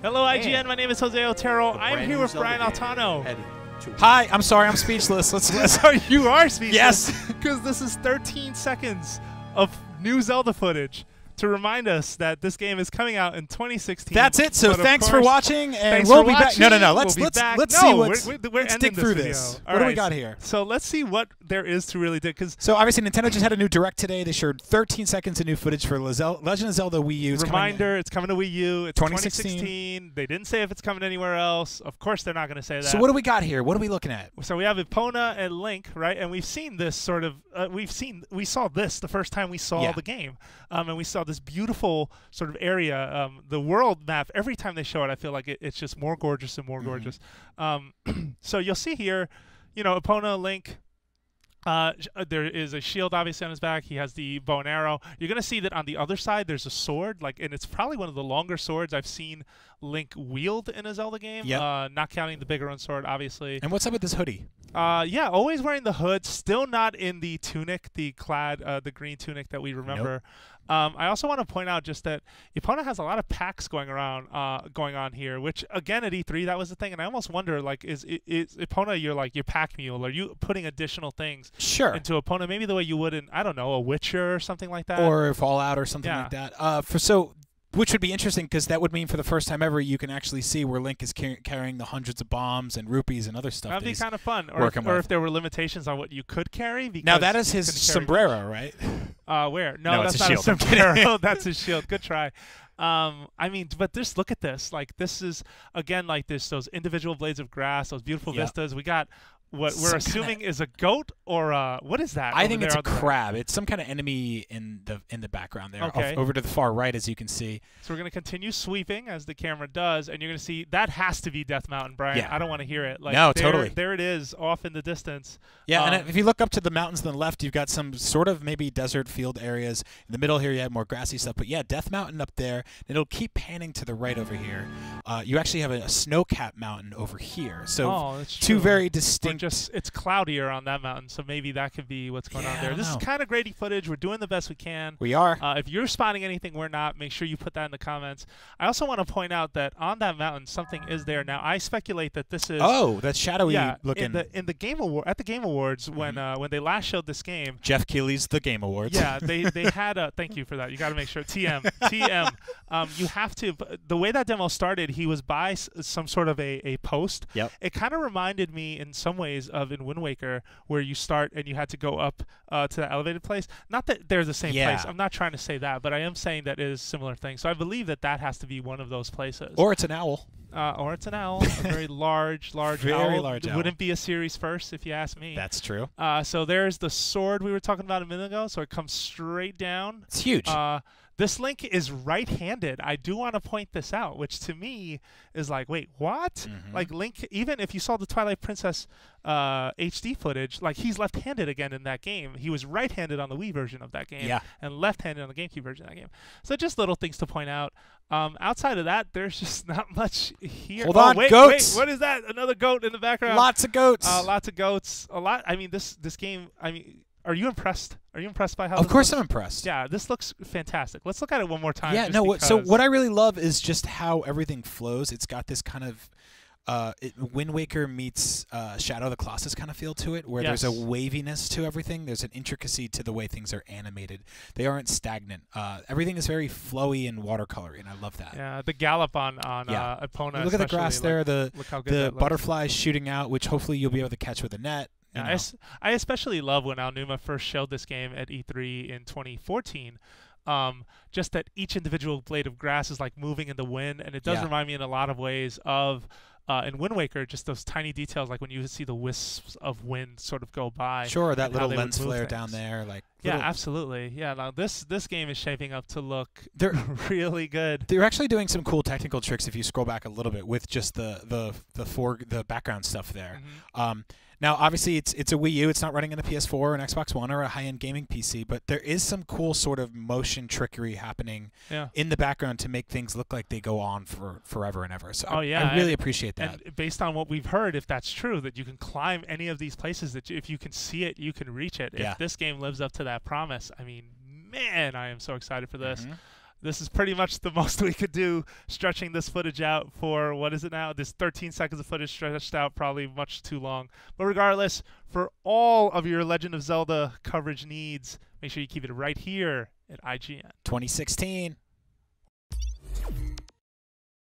Hello, IGN. My name is Jose Otero. I'm here with Brian Altano. Hi, I'm sorry, I'm speechless. You are speechless. Yes. Because this is 13 seconds of new Zelda footage to remind us that this game is coming out in 2016. That's it. So thanks for watching, and we'll be back. No. Let's dig through video. this. All what do we right, got here? So let's see what there is to really dig. So obviously Nintendo just had a new Direct today. They showed 13 seconds of new footage for Legend of Zelda Wii U. Reminder, it's coming to Wii U. It's 2016. They didn't say if it's coming anywhere else. Of course, they're not going to say that. So what do we got here? What are we looking at? So we have Epona and Link, right? And we've seen this sort of. We saw this the first time we saw the game, and we saw this beautiful sort of area, the world map. Every time they show it, I feel like it's just more gorgeous and more gorgeous. So you'll see here, Epona, Link. There is a shield obviously on his back. He has the bow and arrow. You're gonna see that on the other side there's a sword, and it's probably one of the longer swords I've seen Link wield in a Zelda game. Not counting the bigger one sword, obviously. And what's up with this hoodie? Yeah, always wearing the hood. Still not in the tunic, the green tunic that we remember. I also want to point out just that Epona has a lot of packs going on here, which again at E3 that was the thing, and I almost wonder is Epona your pack mule? Are you putting additional things into Epona, maybe the way you would in, I don't know, a Witcher or something like that, or Fallout or something like that? Which would be interesting because that would mean for the first time ever you can actually see where Link is carrying the hundreds of bombs and rupees and other stuff. That'd be kind of fun. Or if there were limitations on what you could carry. Now that is his sombrero, right? Where? No, that's not a sombrero. That's his shield. Good try. I mean, but just look at this. This is again those individual blades of grass, those beautiful vistas. We got what we're assuming is a goat or what is that? I think it's a crab. It's some kind of enemy in the background there. Over to the far right, as you can see. So we're gonna continue sweeping as the camera does, and you're gonna see that has to be Death Mountain, Brian. Yeah. I don't want to hear it. No, totally. There it is, off in the distance. Yeah, and if you look up to the mountains on the left, you've got some sort of maybe desert field areas. In the middle here, you have more grassy stuff. But yeah, Death Mountain up there. And it'll keep panning to the right over here. You actually have a snow-capped mountain over here. So two very distinct. It's cloudier on that mountain, so maybe that could be what's going on there. This is kind of grainy footage. We're doing the best we can. We are. If you're spotting anything we're not, make sure you put that in the comments. I also want to point out that on that mountain something is there. Now I speculate that this is that's shadowy looking. In the Game Award at the Game Awards when they last showed this game. Jeff Keighley's The Game Awards. Yeah, they had a thank you for that. You got to make sure TM. You have to. The way that demo started, he was by some sort of a post. Yep. It kind of reminded me in some ways of in Wind Waker, where you start and you had to go up to that elevated place. Not that they're the same place. I'm not trying to say that, but I am saying that it is a similar thing. So I believe that has to be one of those places. Or it's an owl. Or it's an owl. A very large very owl. Large owl. Wouldn't be a series first if you ask me. That's true. So there's the sword we were talking about a minute ago. So it comes straight down. It's huge. This Link is right-handed. I do want to point this out, which to me is wait, what? Link, even if you saw the Twilight Princess HD footage, he's left-handed again in that game. He was right-handed on the Wii version of that game, and left-handed on the GameCube version of that game. So just little things to point out. Outside of that, there's just not much here. Hold on, wait, goats. Wait, what is that? Another goat in the background. Lots of goats. Lots of goats. A lot. I mean, this game. I mean. Are you impressed? Are you impressed by how? Of course, I'm impressed. Yeah, this looks fantastic. Let's look at it one more time. Yeah, no. So what I really love is just how everything flows. It's got this kind of Wind Waker meets Shadow of the Colossus kind of feel to it, where there's a waviness to everything. There's an intricacy to the way things are animated. They aren't stagnant. Everything is very flowy and watercolory, and I love that. Yeah, the gallop on Epona. Look at the grass there. The butterflies shooting out, which hopefully you'll be able to catch with a net. I especially love when Aonuma first showed this game at E3 in 2014. Just that each individual blade of grass is moving in the wind, and it does remind me in a lot of ways of in Wind Waker, just those tiny details, when you see the wisps of wind sort of go by. Sure, that little lens flare down there, yeah, absolutely. Yeah, now this game is shaping up to look really good. They're actually doing some cool technical tricks if you scroll back a little bit with just the background stuff there. Now, obviously, it's a Wii U. It's not running on a PS4 or an Xbox One or a high-end gaming PC, but there is some cool sort of motion trickery happening in the background to make things look like they go on for forever and ever. So I really appreciate that. And based on what we've heard, if that's true, that you can climb any of these places, that if you can see it, you can reach it. If this game lives up to that promise, I mean, man, I am so excited for this. this is pretty much the most we could do, stretching this footage out for, what is it now? This 13 seconds of footage stretched out, probably much too long. But regardless, for all of your Legend of Zelda coverage needs, make sure you keep it right here at IGN. 2016.